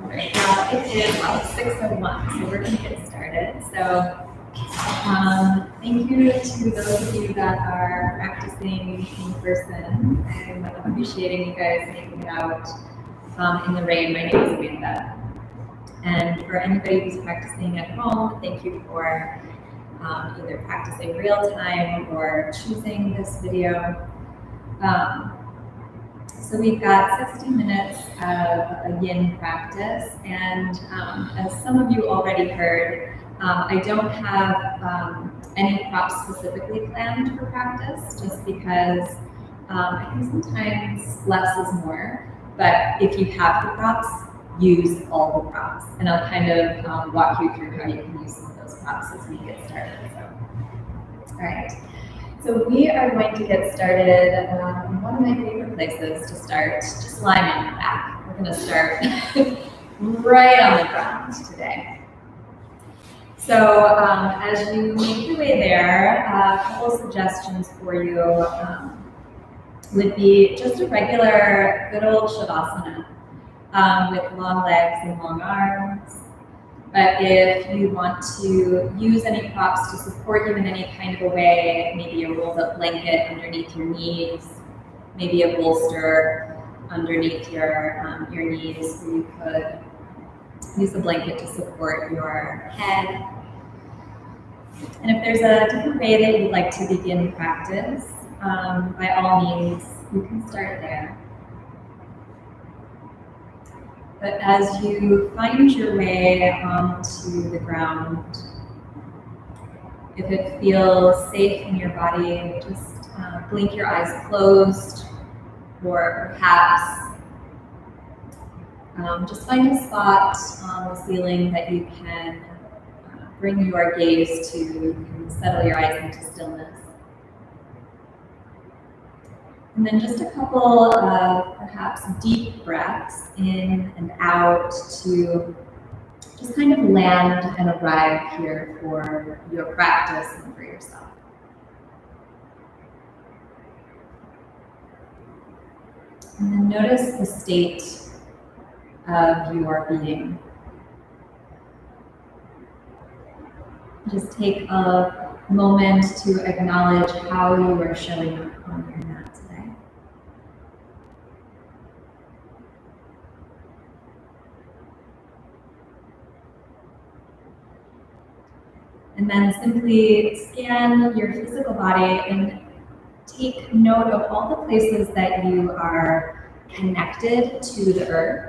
All right, now it is 6:01, so we're going to get started. So thank you to those of you that are practicing in person. I'm appreciating you guys making it out in the rain. My name is Amanda. And for anybody who's practicing at home, thank you for either practicing real time or choosing this video. So we've got 60 minutes of a yin practice, and as some of you already heard, I don't have any props specifically planned for practice, just because I think sometimes less is more, but if you have the props, use all the props, and I'll kind of walk you through how you can use some of those props as we get started. So, all right. So we are going to get started in one of my favorite places to start, just lying on your back. We're going to start right on the ground today. So as you make your way there, a couple suggestions for you would be just a regular good old Shavasana with long legs and long arms. But if you want to use any props to support you in any kind of a way, maybe a rolled up blanket underneath your knees, maybe a bolster underneath your knees, where you could use the blanket to support your head. And if there's a different way that you'd like to begin practice, by all means, you can start there. But as you find your way onto the ground, if it feels safe in your body, just blink your eyes closed, or perhaps just find a spot on the ceiling that you can bring your gaze to. You can settle your eyes into stillness. And then just a couple of perhaps deep breaths in and out to just kind of land and arrive here for your practice and for yourself. And then notice the state of your being. Just take a moment to acknowledge how you are showing up on your mat today. And then simply scan your physical body and take note of all the places that you are connected to the earth.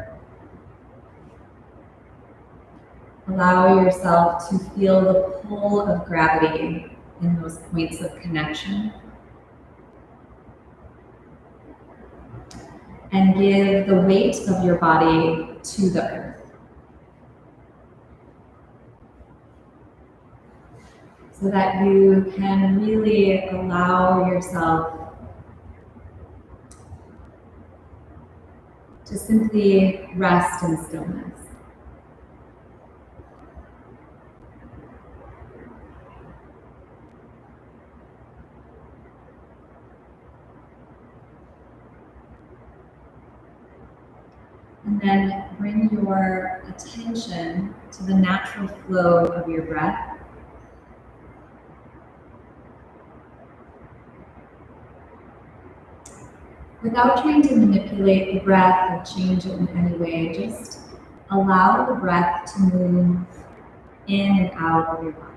Allow yourself to feel the pull of gravity in those points of connection. And give the weight of your body to the earth. So that you can really allow yourself to simply rest in stillness. And then bring your attention to the natural flow of your breath. Without trying to manipulate the breath or change it in any way, just allow the breath to move in and out of your body.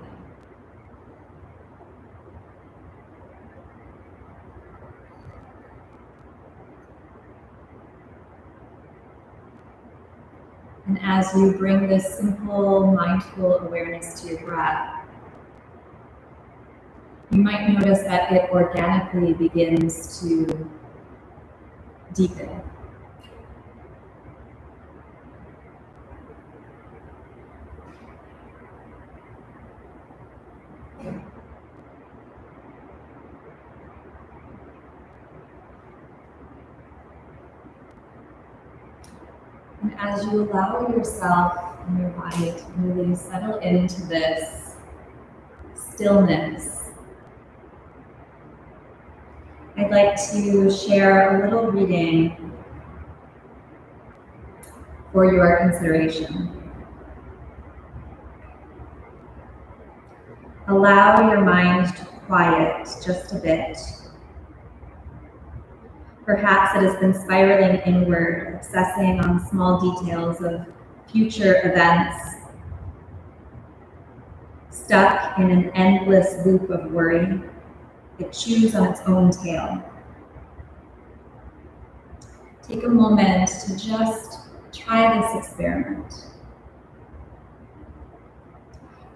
And as you bring this simple, mindful awareness to your breath, you might notice that it organically begins to deepen. And as you allow yourself and your body to really settle into this stillness, I I'd like to share a little reading for your consideration. Allow your mind to quiet just a bit. Perhaps it has been spiraling inward, obsessing on small details of future events, stuck in an endless loop of worry. It chews on its own tail. Take a moment to just try this experiment.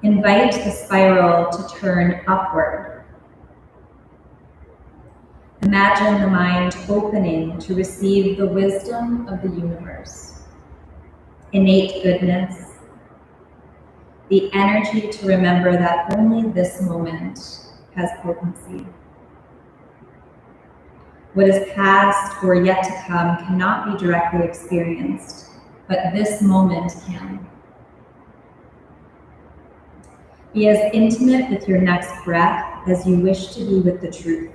Invite the spiral to turn upward. Imagine the mind opening to receive the wisdom of the universe, innate goodness, the energy to remember that only this moment has potency. What is past or yet to come cannot be directly experienced, but this moment can. Be as intimate with your next breath as you wish to be with the truth.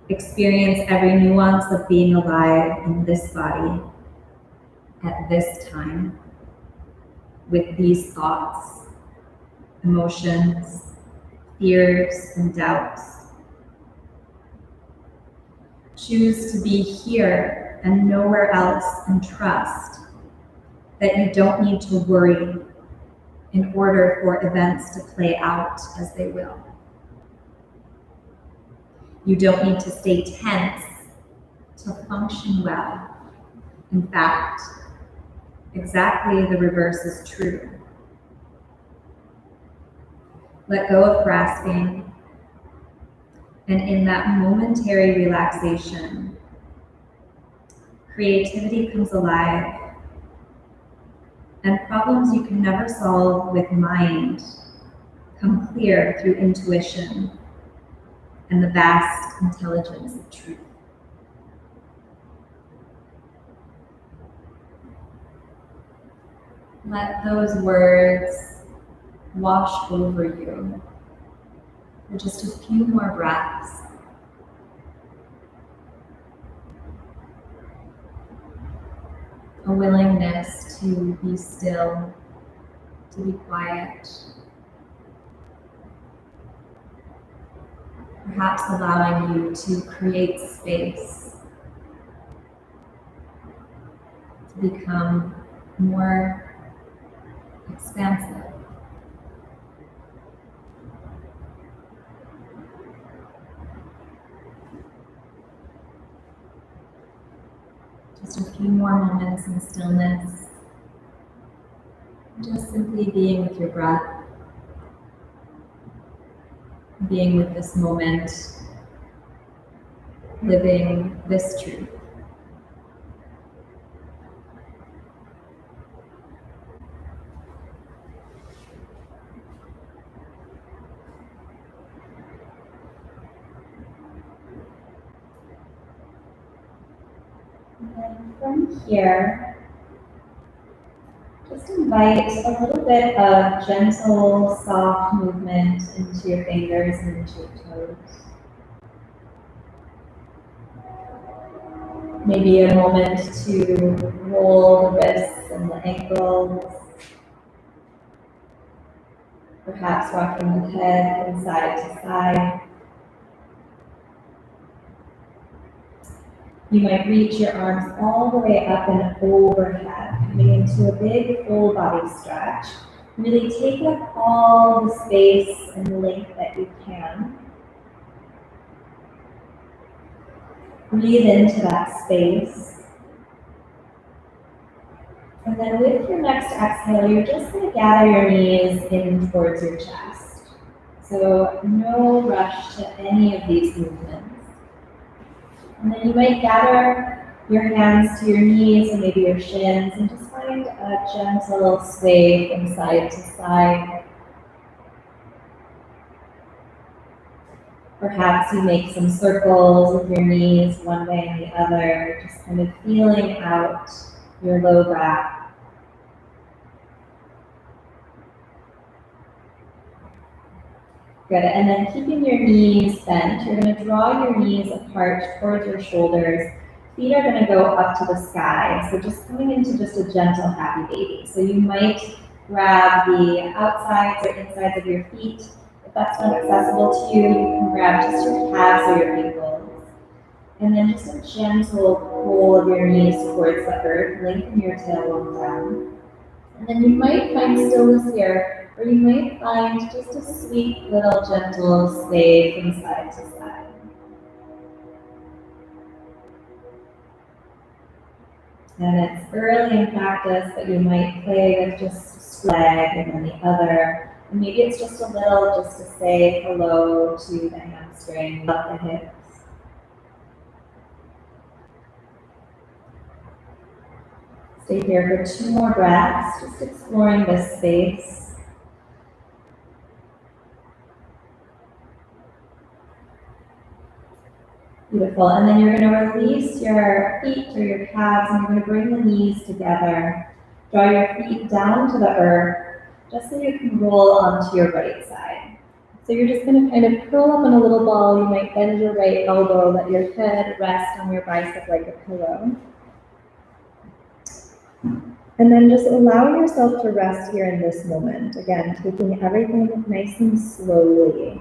Experience every nuance of being alive in this body, at this time, with these thoughts, emotions, fears, and doubts. Choose to be here and nowhere else, and trust that you don't need to worry in order for events to play out as they will. You don't need to stay tense to function well. In fact, exactly the reverse is true. Let go of grasping, and in that momentary relaxation, creativity comes alive, and problems you can never solve with mind come clear through intuition and the vast intelligence of truth. Let those words wash over you for just a few more breaths. A willingness to be still, to be quiet. Perhaps allowing you to create space to become more expansive. Just a few more moments in stillness. Just simply being with your breath, being with this moment, living this truth. And then from here, just invite a little bit of gentle, soft movement into your fingers and into your toes. Maybe a moment to roll the wrists and the ankles. Perhaps rocking the head from side to side. You might reach your arms all the way up and overhead, coming into a big full body stretch. Really take up all the space and length that you can. Breathe into that space. And then with your next exhale, you're just going to gather your knees in towards your chest. So no rush to any of these movements. And then you might gather your hands to your knees and maybe your shins and just find a gentle sway from side to side. Perhaps you make some circles with your knees one way and the other, just kind of feeling out your low back. Good, and then keeping your knees bent, you're gonna draw your knees apart towards your shoulders. Feet are gonna go up to the sky, so just coming into just a gentle happy baby. So you might grab the outsides or insides of your feet. If that's not accessible to you, you can grab just your calves or your ankles. And then just a gentle pull of your knees towards the earth, lengthen your tailbone down. And then you might find stillness here, or you might find just a sweet little gentle sway from side to side. And it's early in practice, but you might play with just one leg and then the other. And maybe it's just a little just to say hello to the hamstring, up the hips. Stay here for 2 more breaths, just exploring this space. Beautiful, and then you're going to release your feet or your calves, and you're going to bring the knees together. Draw your feet down to the earth, just so you can roll onto your right side. So you're just going to kind of curl up in a little ball. You might bend your right elbow, let your head rest on your bicep like a pillow. And then just allow yourself to rest here in this moment. Again, taking everything nice and slowly.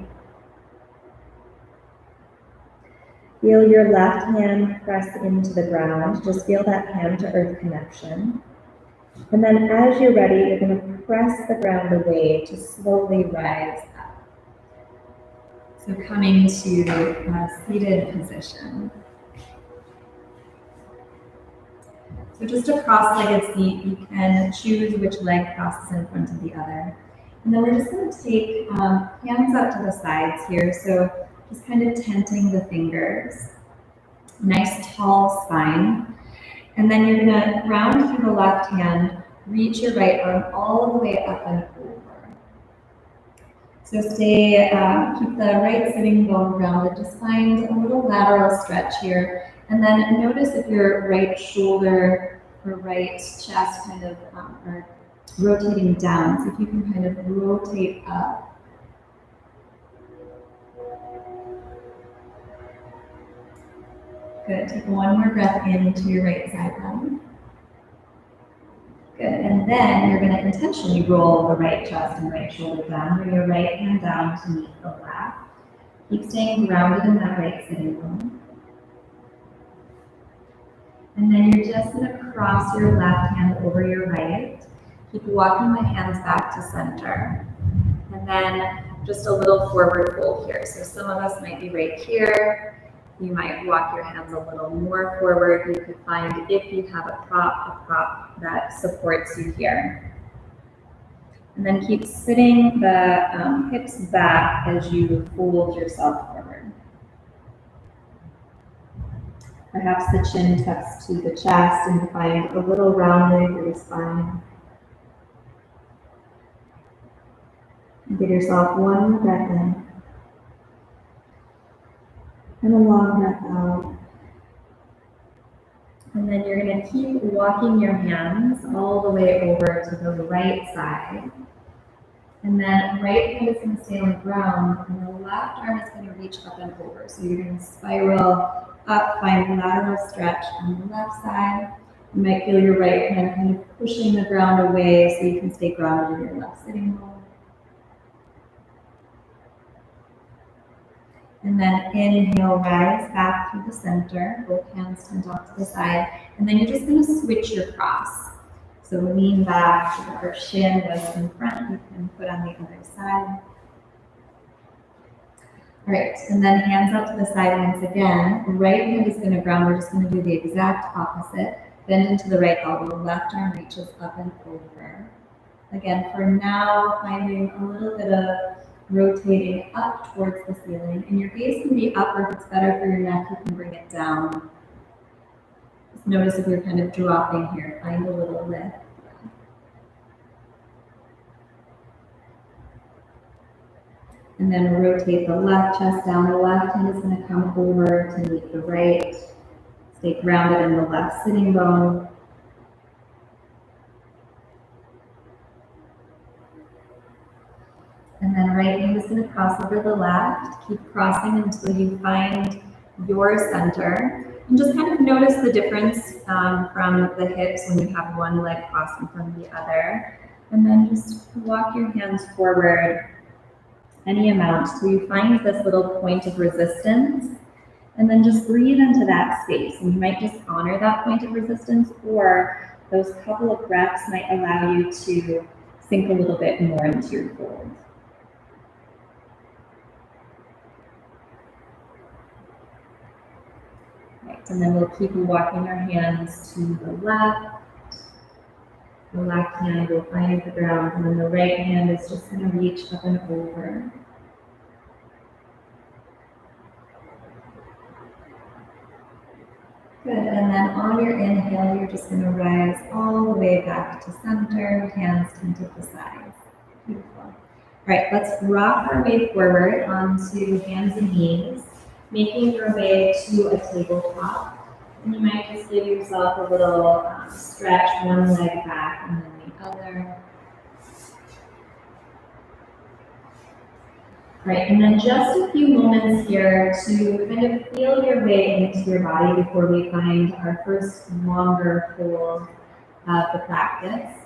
Feel your left hand press into the ground. Just feel that hand to earth connection. And then as you're ready, you're going to press the ground away to slowly rise up. So coming to a seated position. So just a cross-legged seat, you can choose which leg crosses in front of the other. And then we're just going to take hands up to the sides here. So just kind of tenting the fingers. Nice tall spine. And then you're going to round through the left hand, reach your right arm all the way up and over. So stay, keep the right sitting bone grounded. Just find a little lateral stretch here. And then notice if your right shoulder or right chest kind of are rotating down. So if you can kind of rotate up. Good. Take one more breath into your right side then. Good. And then you're going to intentionally roll the right chest and right shoulder down. Bring your right hand down to meet the left. Keep staying grounded in that right sitting bone. And then you're just going to cross your left hand over your right. Keep walking the hands back to center. And then just a little forward fold here. So some of us might be right here. You might walk your hands a little more forward. You could find, if you have a prop that supports you here. And then keep sitting the hips back as you fold yourself forward. Perhaps the chin tucks to the chest and you find a little rounding through the spine. Give yourself one breath in and a long breath out. And then you're going to keep walking your hands all the way over to the right side. And then right hand is going to stay on the ground and the left arm is going to reach up and over. So you're going to spiral up, find lateral stretch on the left side. You might feel your right hand kind of pushing the ground away so you can stay grounded in your left sitting bone. And then inhale, rise back through the center, both hands turned off to the side. And then you're just going to switch your cross. So lean back so that our shin was in front. You can put on the other side. All right, and then hands out to the side once again. Right hand is going to ground. We're just going to do the exact opposite. Bend into the right elbow. Left arm reaches up and over. Again, for now, finding a little bit of rotating up towards the ceiling. And your gaze can be up, or if it's better for your neck, you can bring it down. Just notice if you're kind of dropping here. Find a little lift. And then rotate the left chest down. The left hand is going to come over to meet the right. Stay grounded in the left sitting bone. And then right hand is going to cross over the left. Keep crossing until you find your center. And just kind of notice the difference from the hips when you have one leg crossing from the other. And then just walk your hands forward any amount till you find this little point of resistance. And then just breathe into that space. And you might just honor that point of resistance, or those couple of breaths might allow you to sink a little bit more into your fold. Right, and then we'll keep walking our hands to the left. The left hand will find the ground, and then the right hand is just going to reach up and over. Good, and then on your inhale, you're just going to rise all the way back to center, hands come to the sides. Beautiful. All right, let's rock our way forward onto hands and knees, making your way to a tabletop. And you might just give yourself a little stretch, one leg back and then the other. Right, and then just a few moments here to kind of feel your way into your body before we find our first longer hold of the practice.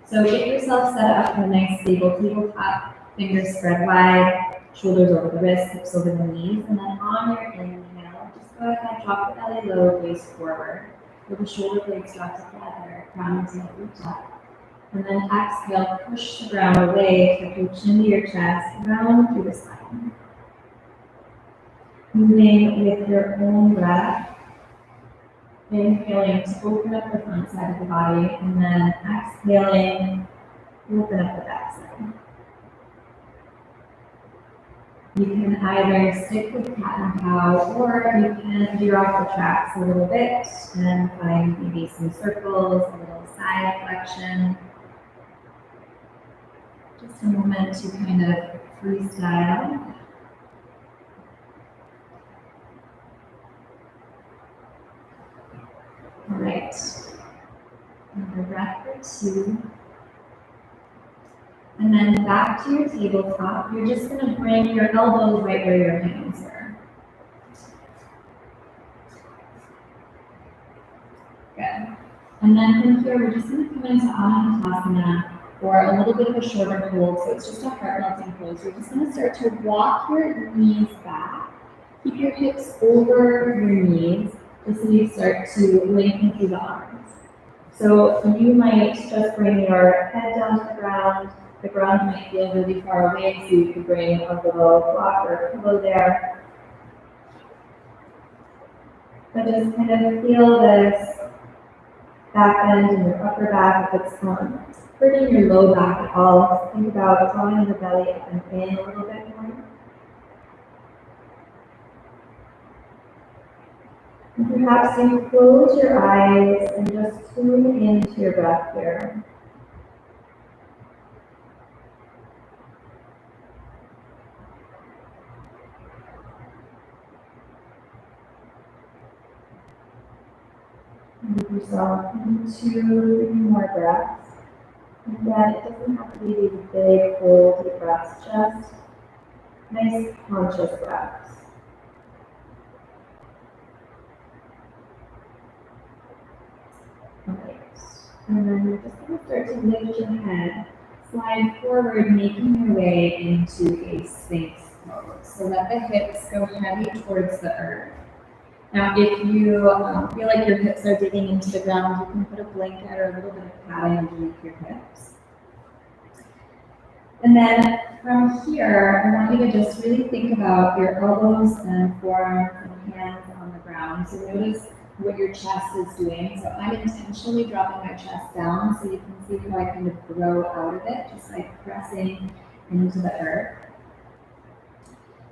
So get yourself set up in a nice stable tabletop, fingers spread wide, shoulders over the wrists, hips over the knees, and then on your inhale, just go ahead, drop the belly low, face forward, with the shoulder blades drop together, crown and tail reach up. And then exhale, push the ground away, tuck your chin to your chest, round through the spine. Moving with your own breath, inhaling to open up the front side of the body, and then exhaling, open up the back side. You can either stick with cat and cow, or you can veer off the tracks a little bit and find maybe some circles, a little side flexion. Just a moment to kind of freestyle. All right, another breath or two. And then back to your tabletop, you're just going to bring your elbows right where your hands are. Good. And then from here, we're just going to come into Anahatasana, or a little bit of a shorter hold, so it's just a heart-melting pose. You're just going to start to walk your knees back. Keep your hips over your knees, just so you start to lengthen through the arms. So you might just bring your head down to the ground. The ground might feel really far away, so you could bring a little block or pillow there. But just kind of feel this back end in your upper back. If it's hurting your low back at all, think about drawing the belly up and in a little bit more. And perhaps you close your eyes and just tune into your breath here. Move yourself into 3 more breaths. Again, it doesn't have to be these big, full, deep breaths, just nice, conscious breaths. Alright, and then you're just going to start to lift your head, slide forward, making your way into a Sphinx pose, so that the hips go heavy towards the earth. Now, if you feel like your hips are digging into the ground, you can put a blanket or a little bit of padding underneath your hips. And then from here, I want you to just really think about your elbows and forearms and hands on the ground. So notice what your chest is doing. So I'm intentionally dropping my chest down so you can see how I kind of grow out of it, just like pressing into the earth.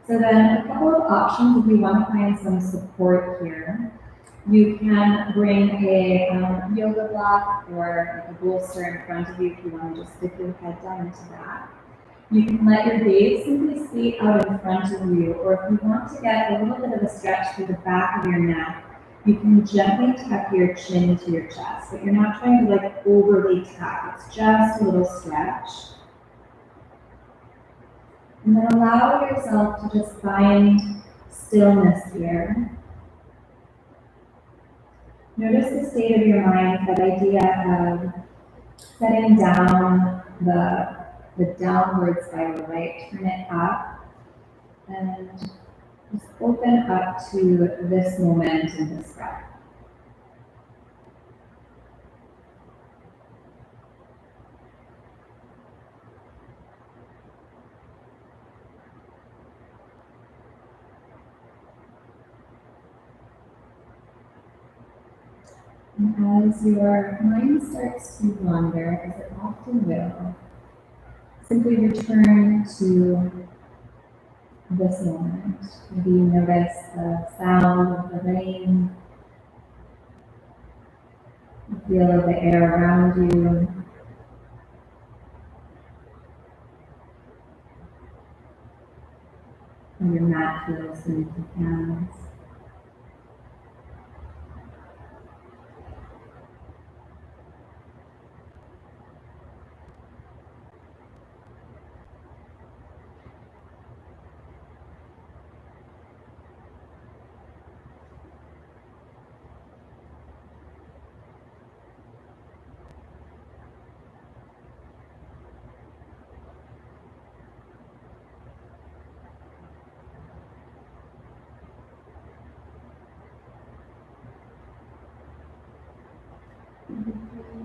So then a couple of options if you want to find some support here. You can bring a yoga block or like a bolster in front of you if you want to just stick your head down into that. You can let your gaze simply stay out in front of you, or if you want to get a little bit of a stretch through the back of your neck, you can gently tuck your chin to your chest, but you're not trying to like overly tuck, it's just a little stretch. And then allow yourself to just find stillness here. Notice the state of your mind, that idea of setting down the downward spiral, right? Turn it up and just open up to this moment and this breath. And as your mind starts to wander, as it often will, simply return to this moment. Maybe you notice the sound of the rain, the feel of the air around you, and your mat feels beneath your hands.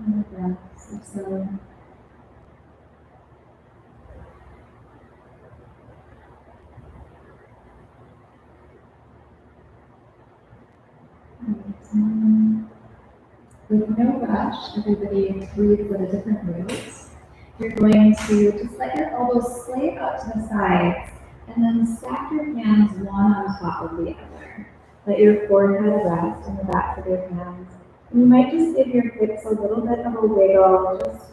More breaths or so. With no rush, everybody breathes at a different rate. You're going to just let your elbows slay out to the sides and then stack your hands one on top of the other. Let your forehead rest on the backs of your hands. And you might just give your hips a little bit of a wiggle, just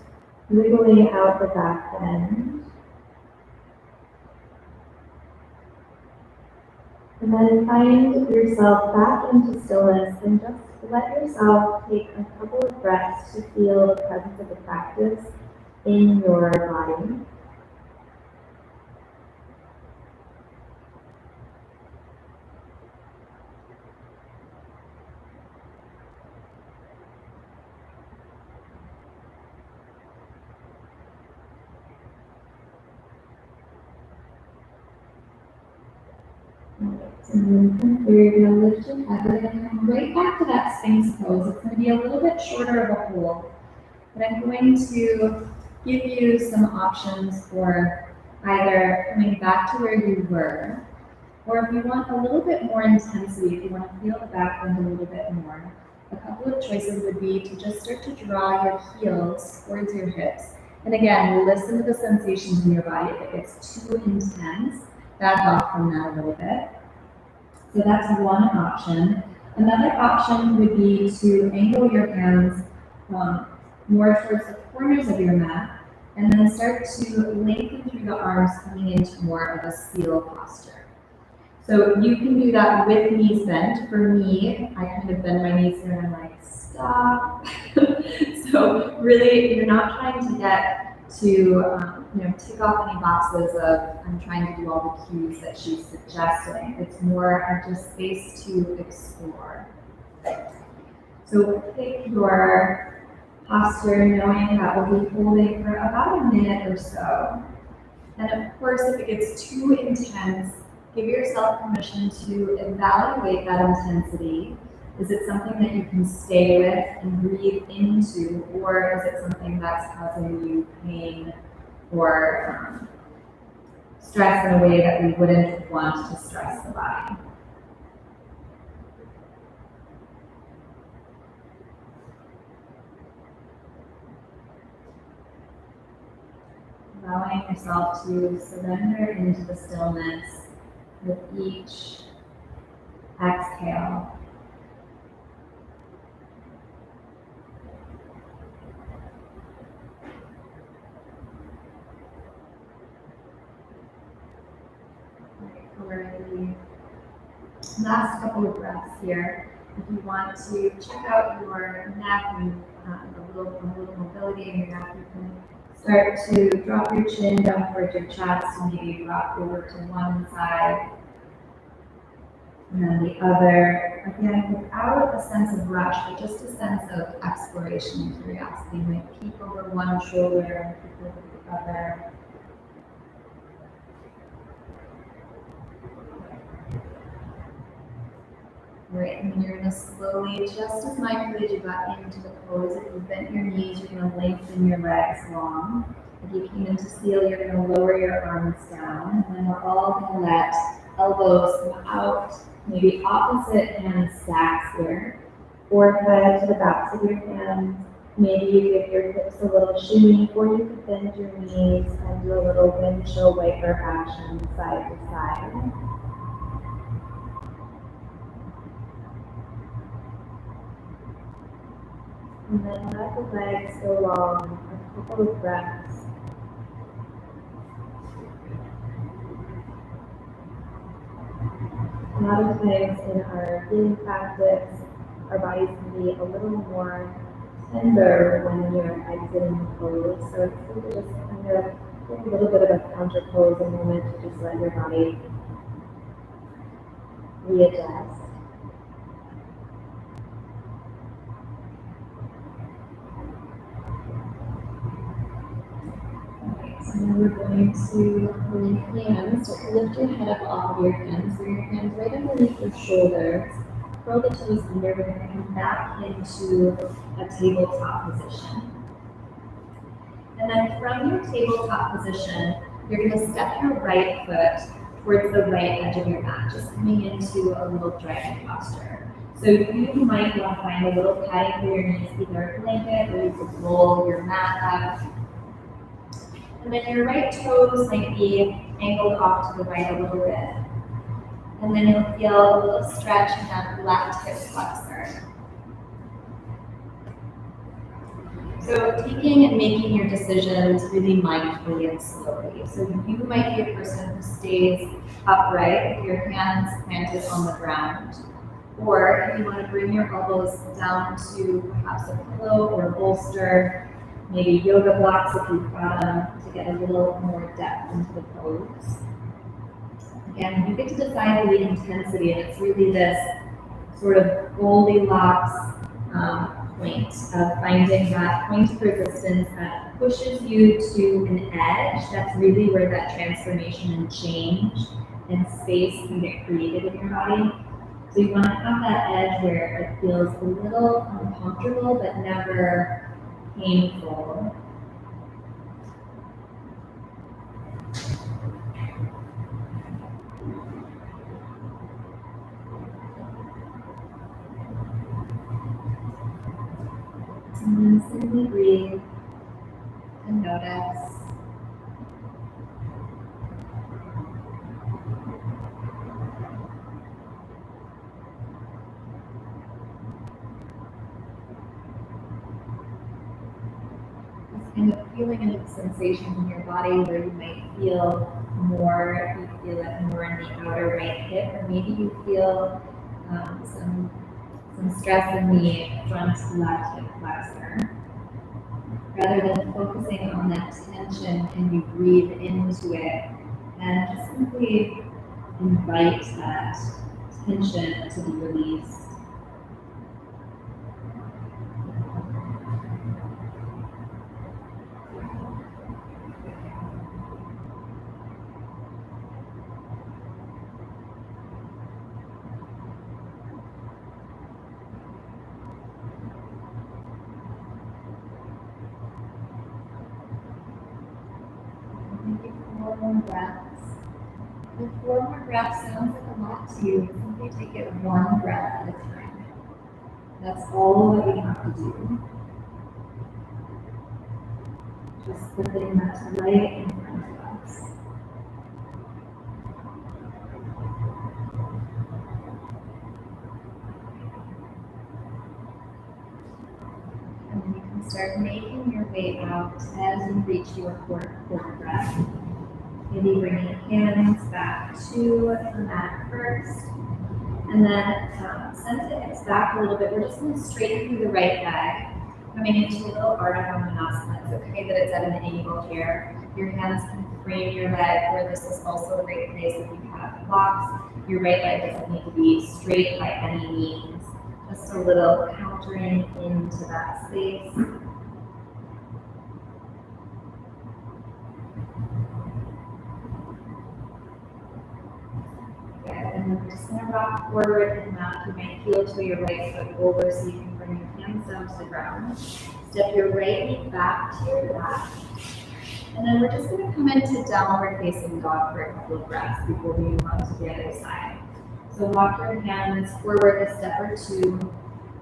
wiggling out the back end. And then find yourself back into stillness and just let yourself take a couple of breaths to feel the presence of the practice in your body. And then from here, you're going to lift your head. We're going to come right back to that Sphinx pose. It's going to be a little bit shorter of a hold, but I'm going to give you some options for either coming back to where you were, or if you want a little bit more intensity, if you want to feel the back bend a little bit more, a couple of choices would be to just start to draw your heels towards your hips. And again, listen to the sensations in your body. If it gets too intense, back off from that a little bit. So that's one option. Another option would be to angle your hands more towards the corners of your mat, and then start to lengthen through the arms, coming into more of a seal posture. So you can do that with knees bent. For me, I kind of bend my knees here and I'm like, stop. So really, you're not trying to get to tick off any boxes of I'm trying to do all the cues that she's suggesting. It's more of just space to explore. So pick your posture, knowing that we'll be holding for about a minute or so. And of course, if it gets too intense, give yourself permission to evaluate that intensity. Is it something that you can stay with and breathe into, or is it something that's causing you pain or stress in a way that we wouldn't want to stress the body? Allowing yourself to surrender into the stillness with each exhale. For the last couple of breaths here, if you want to check out your neck and a little mobility in your neck, you can Start to drop your chin down towards your chest and maybe rock over to one side and then the other. Again, without a sense of rush, but just a sense of exploration and curiosity. You might peek over one shoulder and peek over the other. Right, and then you're going to slowly, just as mindfully as you got into the pose, if you bent your knees, you're going to lengthen your legs long. If you came into seal, you're going to lower your arms down. And then we're all going to let elbows come out, maybe opposite hand stacks here. Forehead to the backs of your hands. Maybe you give your hips a little shimmy, or you could bend your knees and do a little windshield wiper action side to side. And then let the legs go long, a couple of breaths. A lot of times in our healing practice, our bodies can be a little more tender when you're exiting the pose. So it's good to just kind of take a little bit of a counter pose, a moment to just let your body readjust. So now we're going to bring your hands, start to lift your head up off of your hands, bring your hands right underneath your shoulders, curl the toes under, we're going to come back into a tabletop position. And then from your tabletop position, you're going to step your right foot towards the right edge of your mat, just coming into a little dragon posture. So you might want to find a little padding for your knees, either a blanket or you could roll your mat up. And then your right toes might be angled off to the right a little bit. And then you'll feel a little stretch in that left hip flexor. So taking and making your decisions really mindfully and slowly. So you might be a person who stays upright with your hands planted on the ground. Or if you want to bring your elbows down to perhaps a pillow or a bolster, maybe yoga blocks if you've got them, to get a little more depth into the pose. Again, you get to decide the intensity, and it's really this sort of Goldilocks point of finding that point of resistance that pushes you to an edge. That's really where that transformation and change and space can get created in your body. So you want to have that edge where it feels a little uncomfortable but never painful. And then simply breathe and notice. Just kind of feeling any sensations in your body where you might feel more, you feel it more in the outer right hip, or maybe you feel some stress in the front left hip flexor. Rather than focusing on that tension, can you breathe into it and just simply invite that tension to be released. More breaths. If 4 more breaths sounds like a lot to you, simply take it 1 breath at a time. That's all that we have to do. Just the thing that's right in front of us. And then you can start making your way out as you reach your 4th breath. Maybe bring your hands back to the mat first. And then send the hips back a little bit. We're just going to straighten through the right leg. Coming into a little Ardha Manasana. It's okay that it's at an angle here. Your hands can frame your leg, where this is also a great place if you have blocks. Your right leg doesn't need to be straight by any means. Just a little countering into that space. Good. And then we're just going to rock forward and mat. You might heel to your right foot over so you can bring your hands down to the ground. Step your right knee back to your left. And then we're just going to come into downward facing dog for a couple of breaths before we move on to the other side. So walk your hands forward a step or two.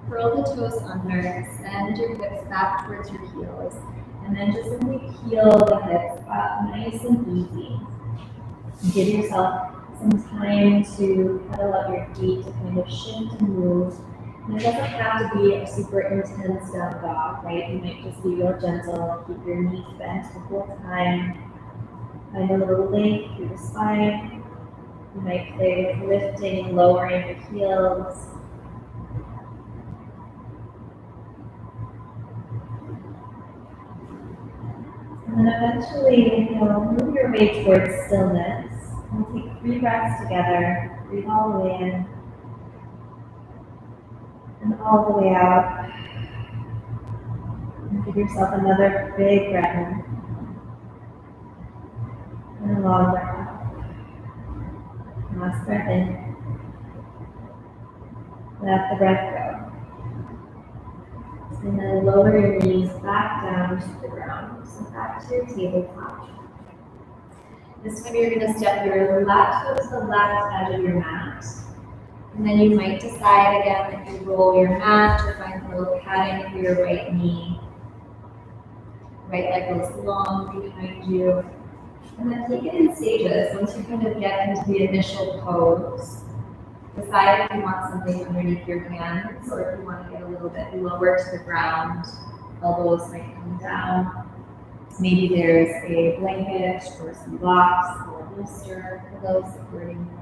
Curl the toes under, send your hips back towards your heels, and then just simply peel the hips up nice and easy. Give yourself some time to pedal up your feet to kind of shift and move. And it doesn't have to be a super intense down dog, right? You might just be real gentle, keep your knees bent the whole time. Find a little length through the spine. You might play with lifting, lowering your heels. And then eventually, move your way towards stillness. We'll take 3 breaths together. Breathe all the way in and all the way out. And give yourself another big breath in and a long breath out. Last breath in. Let the breath go. And then lower your knees back down to the ground. So back to your tabletop. This time you're going to step your left foot to the left edge of your mat. And then you might decide again if you roll your mat or find a little padding for your right knee. Right leg goes long behind you. And then take it in stages. Once you kind of get into the initial pose, decide if you want something underneath your hands or if you want to get a little bit lower to the ground. Elbows might come down. Maybe there's a blanket or some blocks or a bolster, pillows supporting you.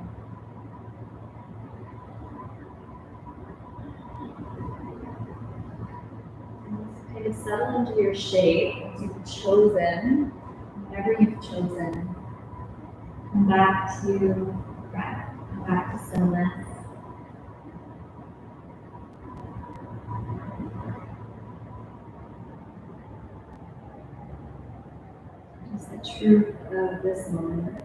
Kind of settle into your shape as you've chosen, whatever you've chosen. Come back to breath, come back to stillness. Just the truth of this moment.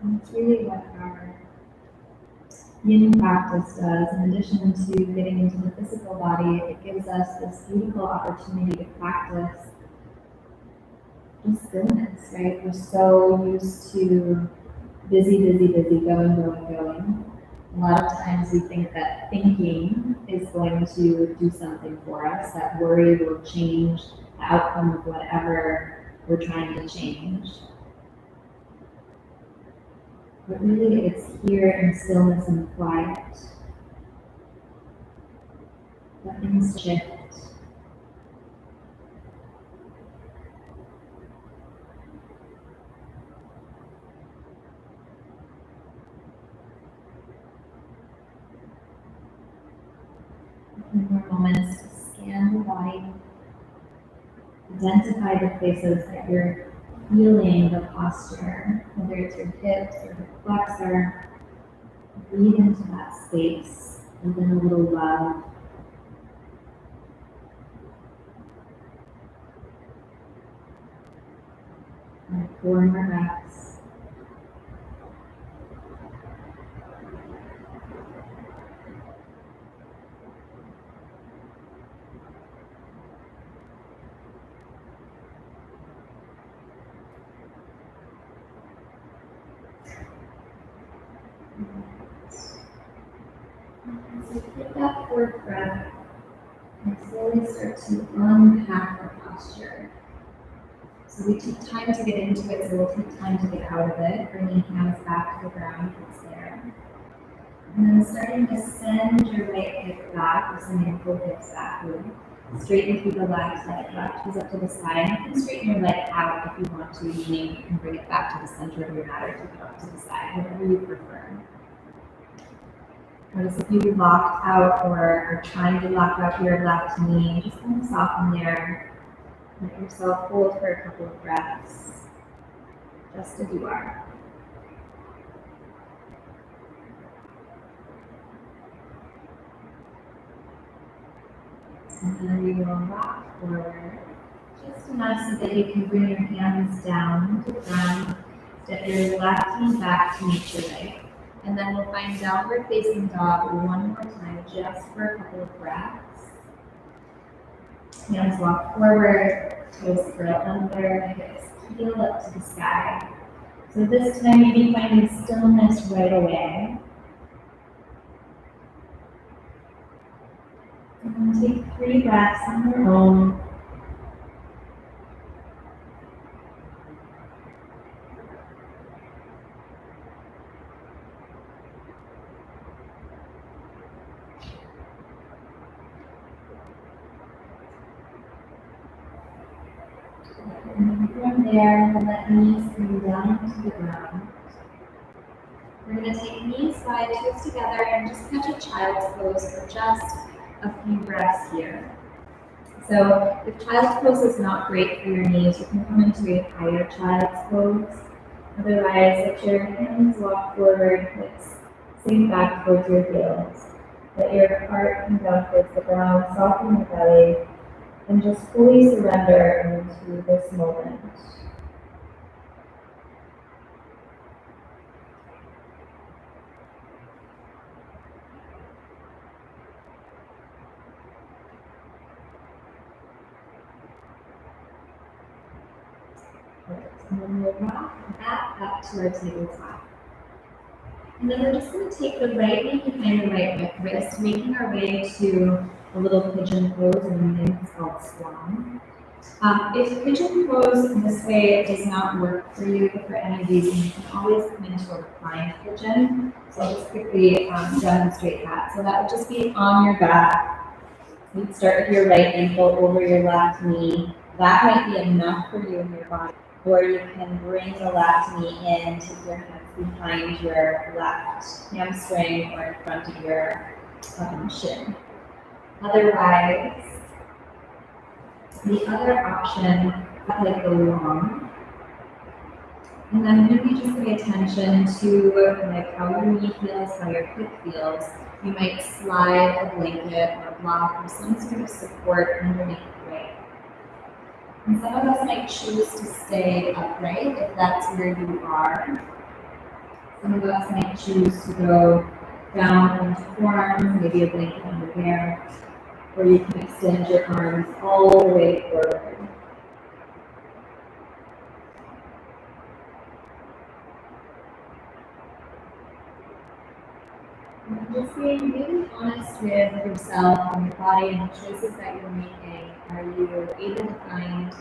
And it's really what our yin practice does. In addition to getting into the physical body, it gives us this beautiful opportunity to practice just stillness, right? We're so used to busy, going. A lot of times we think that thinking is going to do something for us, that worry will change the outcome of whatever we're trying to change. But really it's here in stillness and quiet that things shift. More moments to scan your body, identify the places that you're feeling the posture, whether it's your hips or the flexor. Breathe into that space, and then a little love. And 4 more breaths. So take that 4th breath and slowly start to unpack our posture. So we take time to get into it, so we'll take time to get out of it, bringing hands back to the ground if it's there. And then starting to send your right hip back, or sending both hips backward. Straighten through the left leg, left toes up to the side. You can straighten your leg out if you want to, meaning you can bring it back to the center of your mat or take it up to the side, whatever you prefer. Notice if you locked out or are trying to lock out your left knee, just kind of soften there. Let yourself hold for a couple of breaths, just as you are. And then we will rock forward just enough so that you can bring your hands down to the ground, step your left knee back to meet your leg. And then we'll find downward facing dog one more time, just for a couple of breaths. Hands walk forward, toes curl under, hips heel up to the sky. So this time you'll be finding stillness right away. And take 3 breaths on your own. And from there, we'll let knees come down to the ground. We're going to take knees wide, toes together, and just catch a child's pose for just a few breaths here. So if child's pose is not great for your knees, you can come into a higher child's pose. Otherwise, let your hands walk forward, hips sink back towards your heels. Let your heart come down towards the ground, soften your belly, and just fully surrender into this moment. And then we'll rock back up to our tabletop. And then we're just going to take the right knee behind the right wrist, making our way to a little pigeon pose, and then it's called swan. If pigeon pose this way does not work for you for any reason, you can always come into a reclined pigeon. So I'll just quickly demonstrate that. So that would just be on your back. You'd start with your right ankle over your left knee. That might be enough for you in your body. Or you can bring the left knee in, take your hands behind your left hamstring or in front of your shin. Otherwise, the other option, like go long. And then really just pay attention to like how your knee feels, how your hip feels. You might slide a blanket or a block or some sort of support underneath the leg. And some of us might choose to stay upright if that's where you are. Some of us might choose to go down into forearms, maybe a blanket under there, or you can extend your arms all the way forward. And just being really honest with yourself and your body and the choices that you're making. Are you able to find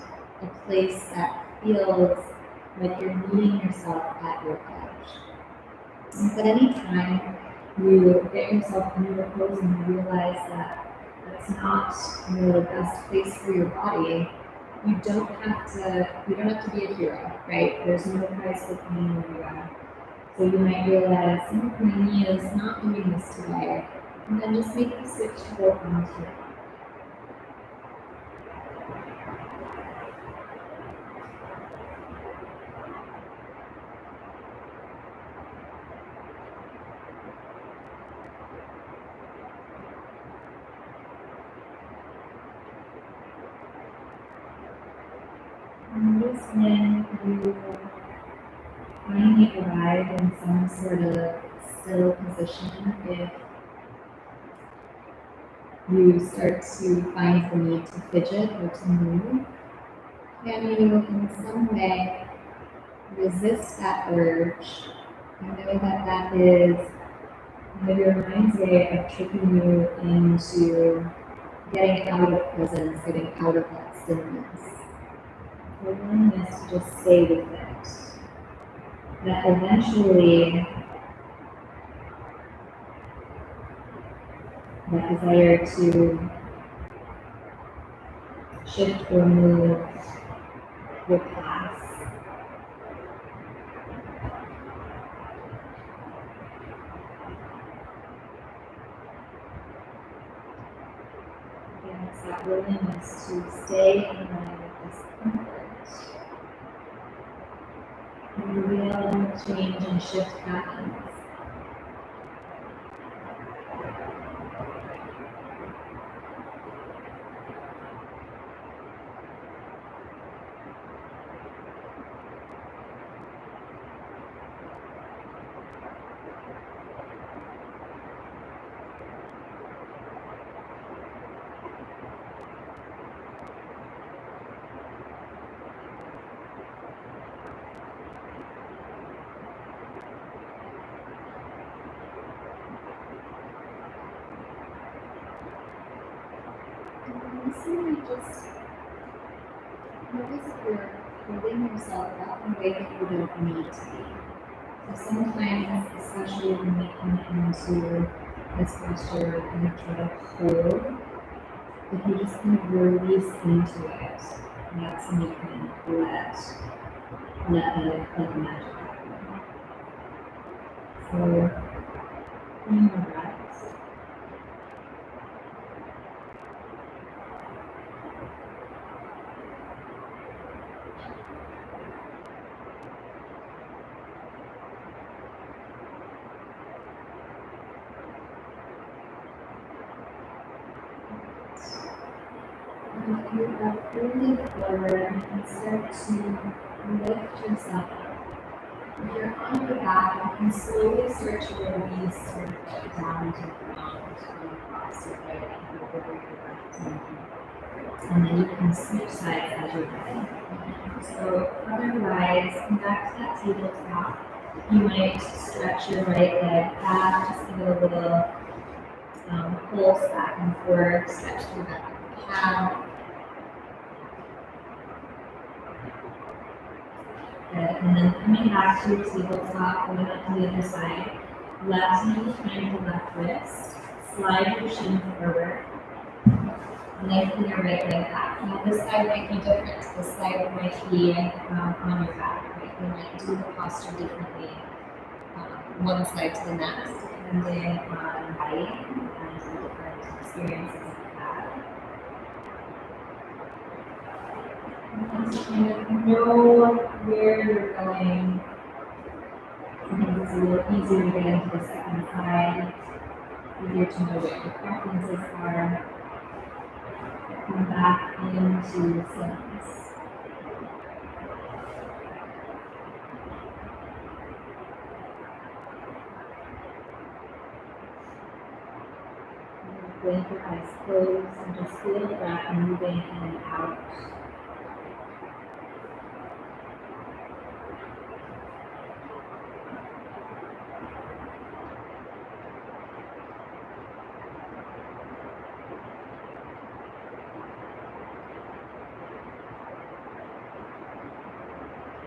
a place that feels like you're meeting yourself at your edge? But anytime you get yourself into the pose and you realize that that's not the best place for your body, you don't have to be a hero, right? There's no prize for pain where you are. So you might realize, my knee is not doing this today, and then just make the switch to go onto it. Notice when you finally arrive in some sort of still position, if you start to find the need to fidget or to move, can you in some way resist that urge and know that that is your mind's way of tricking you into getting out of presence, getting out of that stillness. The willingness to just stay with it. That eventually that desire to shift or move will pass. Again, it's that willingness to stay in line with discomfort and real change and shift happens. Recently, just notice if you're holding yourself up in a way that you don't need to be. So sometimes, especially when we come into this posture and we try to hold, if you just kind of release into it, that's when you can let the magic happen. So, bring your breath. If you are fully forward, you can start to lift yourself up. If you're on your back, you can slowly start to release your foot down to the ground and across your right ankle over your left knee. And then you can switch sides as you're ready. So otherwise, come back to that tabletop. You might stretch your right leg back, just give it a little pulse back and forth, stretch through that calf. And then coming back to your tabletop, going up to the other side. Left knee behind the left wrist. Slide your shin forward. Lengthen your right leg back. Now this side might be different. This side might be on your back. Right? You might do the posture differently, one side to the next, depending on height and the different experiences you've had. Kind of know where you're going. Sometimes it's a little easier to get into the second side, easier to know what your preferences are. Come back into stillness. Blink your eyes closed and just feel the breath moving in and out.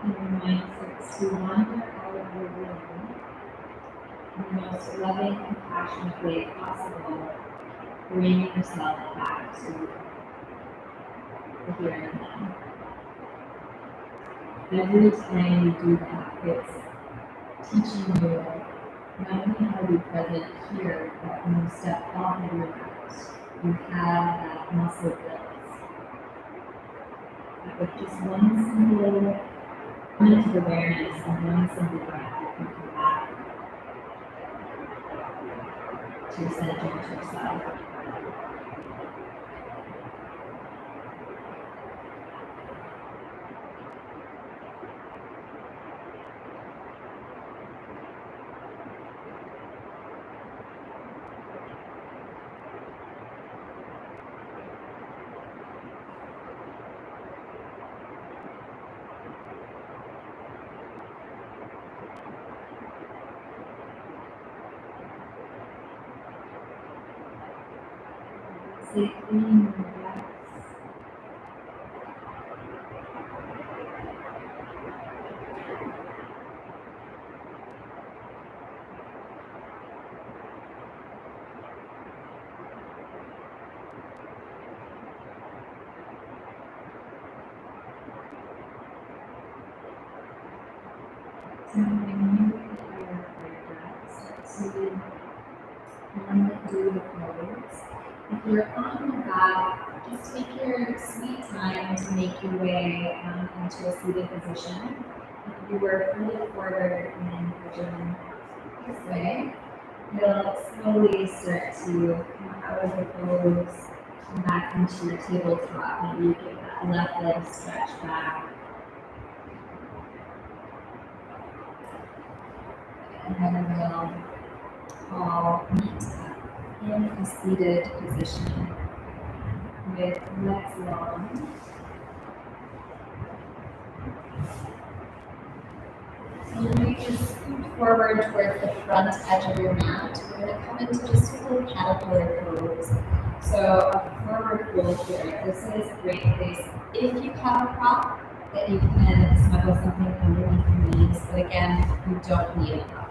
And your mind starts to wander out of your room in the most loving, compassionate way possible. Bring yourself back to the here and now. Every time you do that, it's teaching you not only how to be present here, but when you step off of your mat, you have that muscle built. But with just one simple moment of awareness and one simple breath, you can come back to center to yourself. Safely in your breaths. So when you feel your breath start to do the pose, if you're on your back, just take your sweet time to make your way into a seated position. If you were fully forward and pigeon this way, you'll slowly start to come out of the pose and back into your tabletop. Maybe you get that left leg stretched back. And then we'll all meet up in a seated position with legs long. So you might just scoot forward towards the front edge of your mat. We're going to come into just a little caterpillar pose. So a forward fold here. This is a great place if you have a prop that you can snuggle something underneath your knees. But again, you don't need a prop.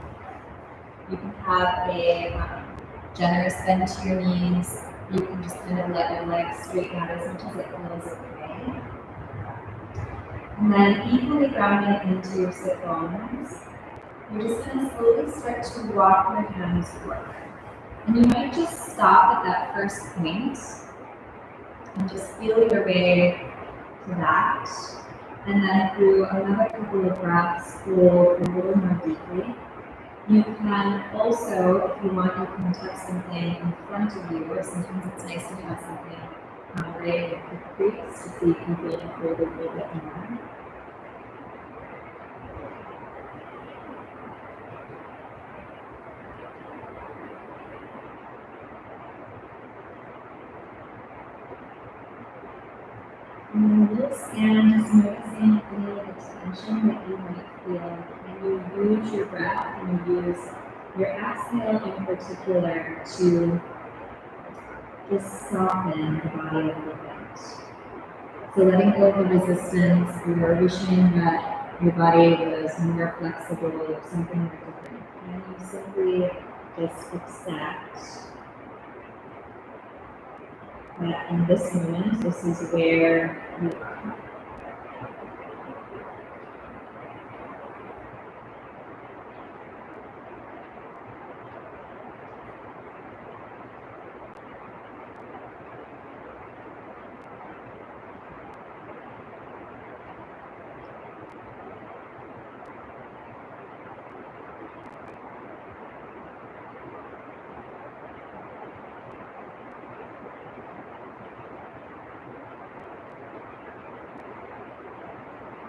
You can have a generous bend to your knees. You can just kind of let your legs straighten out as much as it feels okay. And then equally grounding into your sit bones, you're just going to slowly start to walk your hands forward. And you might just stop at that first point and just feel your way to that. And then through another couple of breaths, hold a little more deeply. You can also, if you want, you can touch something in front of you, or sometimes it's nice to have something right in the crease to see if you feel it forward a little bit more. And then we'll stand, just noticing any of the tension that you might feel. And you use your breath and you use your exhale in particular to just soften the body a little bit. So letting go of the resistance, or wishing that your body was more flexible or something different. And you simply just accept that in this moment, this is where you are.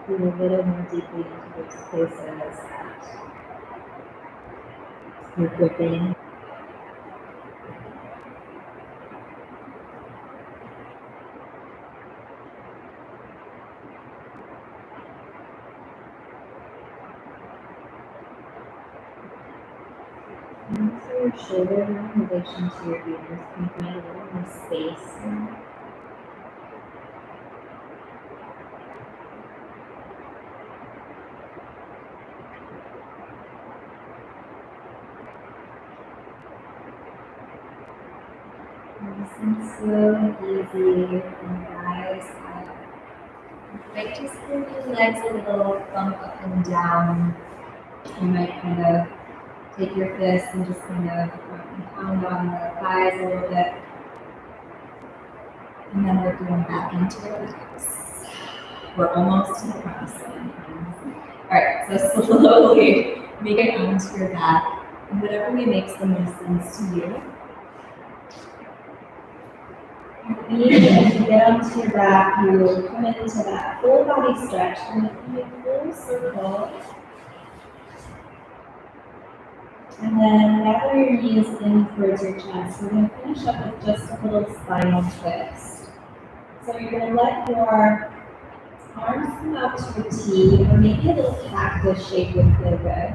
Breathe a little more deeply into those places that you're gripping. And so your shoulder in relation to your ears can find a little more space. And slow and easy from thighs up. You might just pull your legs a little, bump up and down. You might kind of take your fists and just kind of pound on the thighs a little bit. And then we're going back into the legs. We're almost to the promised land. Alright, so slowly make it onto your back. And whatever way makes the most sense to you. And as you get onto your back, you come into that full body stretch. And you do a full circle. And then gather your knees in towards your chest. We're going to finish up with just a little spinal twist. So you're going to let your arms come out to a T, or maybe a little cactus shape would feel good.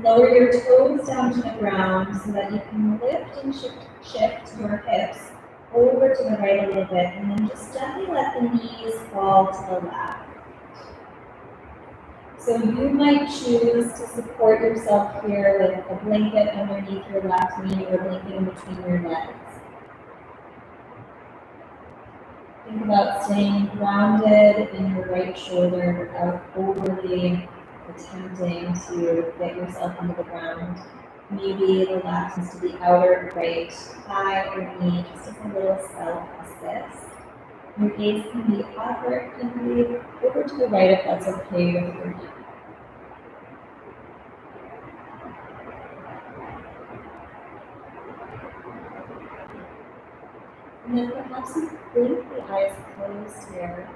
Lower your toes down to the ground so that you can lift and shift your hips over to the right a little bit, and then just gently let the knees fall to the left. So you might choose to support yourself here with a blanket underneath your left knee or a blanket in between your legs. Think about staying grounded in your right shoulder without overly attempting to get yourself into the ground. Maybe the left is to the outer right thigh or knee, just as a little self-assist. Your gaze can be up or it can be over to the right if that's okay with your knee. And then perhaps you blink the eyes closed here.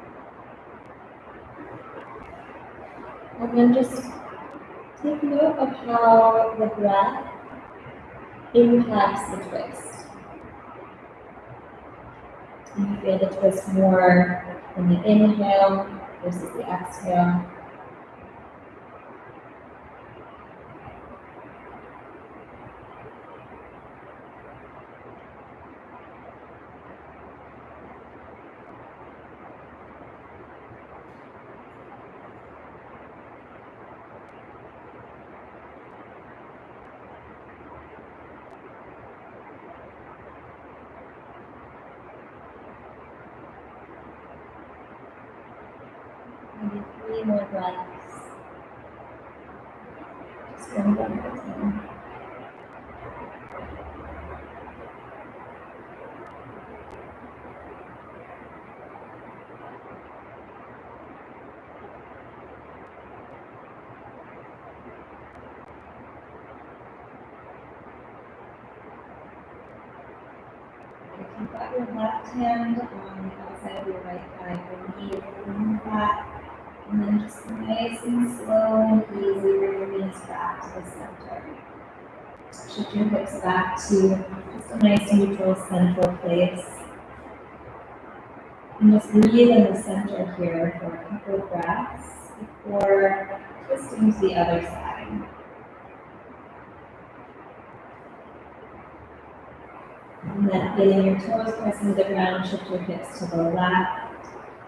And then just take note of how the breath impacts the twist. And you feel the twist more in the inhale versus the exhale. Maybe 3 more breaths. Just one breath at a time. If you've got your left hand on the outside of your right thigh, your knee, bring that. And then just nice and slow and easy, bring your knees back to the center. Shift your hips back to just a nice neutral central place. And just breathe in the center here for a couple of breaths before twisting to the other side. And then feeling your toes pressing the ground, shift your hips to the left.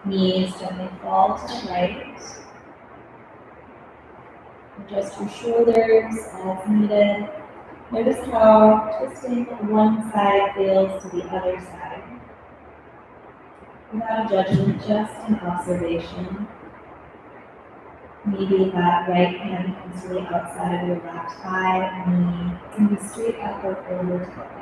Knees gently fall to the right. Adjust your shoulders as needed. Notice how twisting one side feels to the other side. Without a judgment, just an observation. Maybe that right hand comes to the outside of your left thigh, knee, and be straight up or over to the left.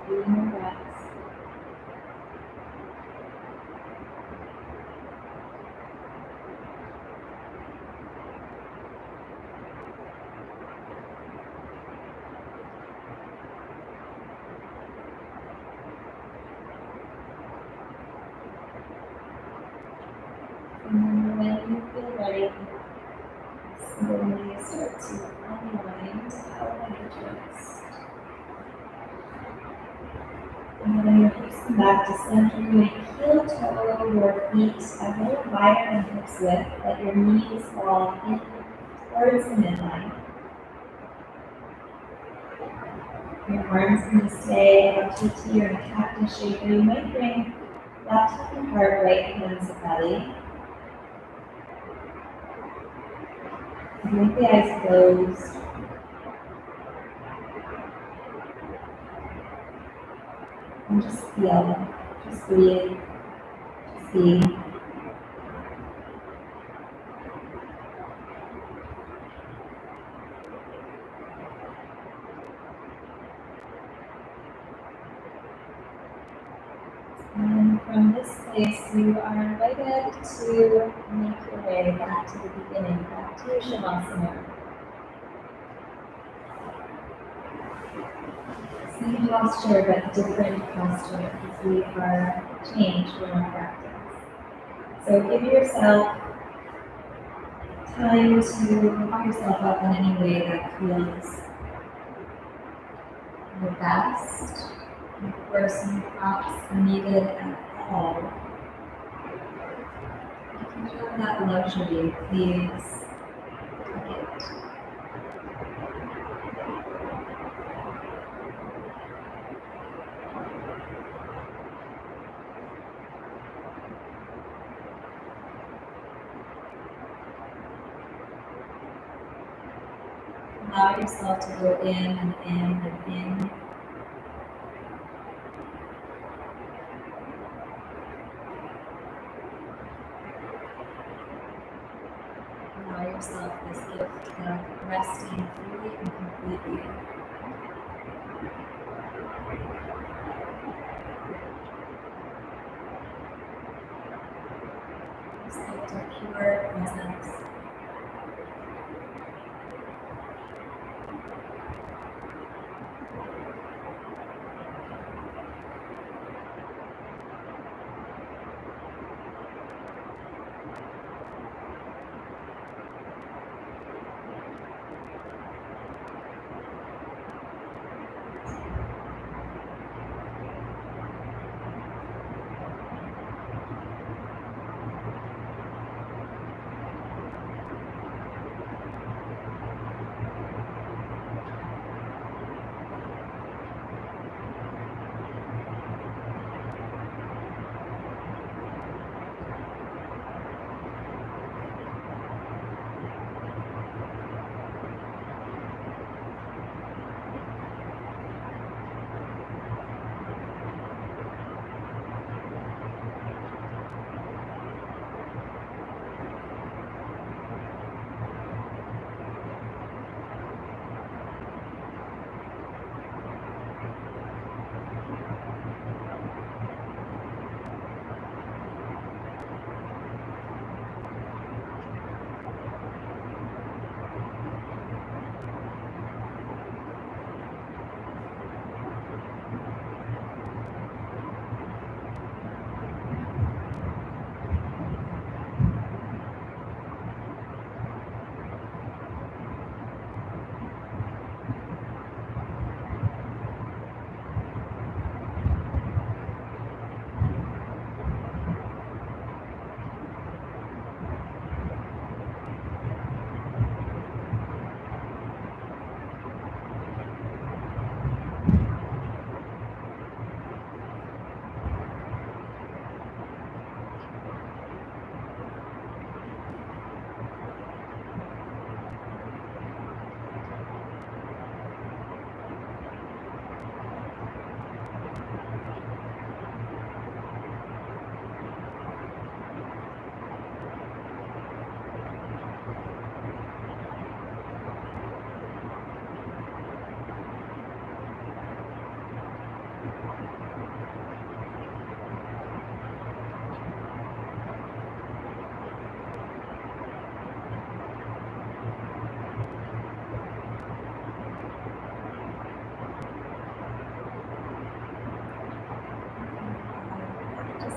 Few more breaths. And then when you feel ready, slowly start to unwind out of the twist. And then your hips come back to center. You're going to heel toe your feet a little wider than hips width, let your knees fall in towards the midline. Your arms can stay up to a T or a cactus shape, or you might bring left hip and heart, right hand to belly. With the eyes closed. And just feel, just breathe, just be. And from this place, you are invited to make your way back to the beginning, back to your Shavasana. Same posture, but different posture, because we are changed in our practice. So give yourself time to pop yourself up in any way that feels your best. And of course, no props needed at all. If you have that luxury, please take it. Allow yourself to go in and in and in. Allow yourself this gift of resting fully and completely. This gift of pure presence.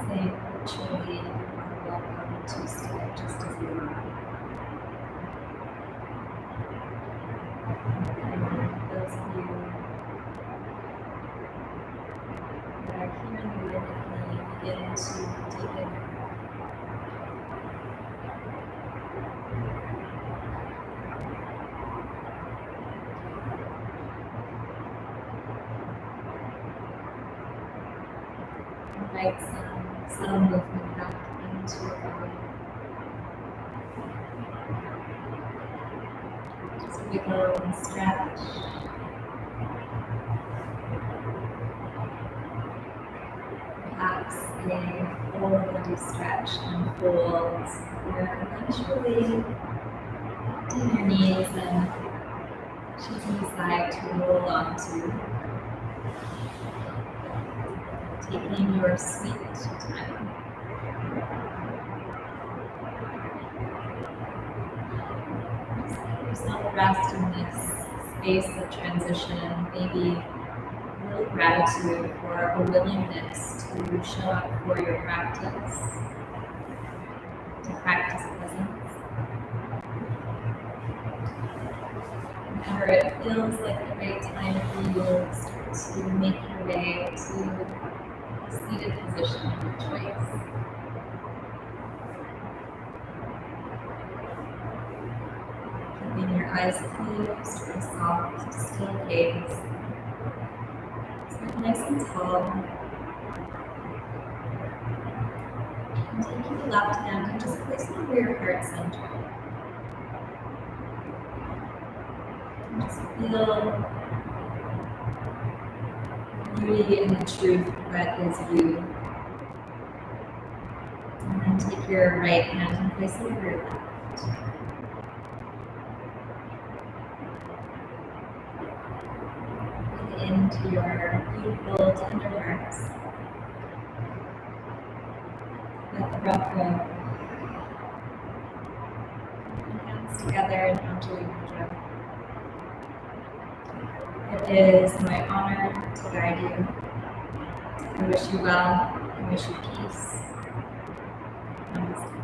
Say virtually you are welcome to stay just as you are. And those of you that are here in the room with me, begin to deepen. Invite some subtle movement back into your body. Just wiggle and stretch. Perhaps a full body stretch and fold, or eventually bend your knees and choosing the side to roll onto, taking your sweet time. Just let yourself rest in this space of transition, maybe real gratitude for a willingness to show up for your practice, to practice presence. Whenever it feels like the right time for you, start to make your way to a seated position of your choice. Keeping your eyes closed for a soft, still gaze. Sit nice and tall. And take your left hand and just place it over your heart center. And just feel beauty and the truth that is you. And then take your right hand and place it over your left. Breathe into your beautiful, tender heart. Let the breath go. Put hands together and Anjali Mudra. It is my honor to guide you. I wish you well. I wish you peace. Namaste.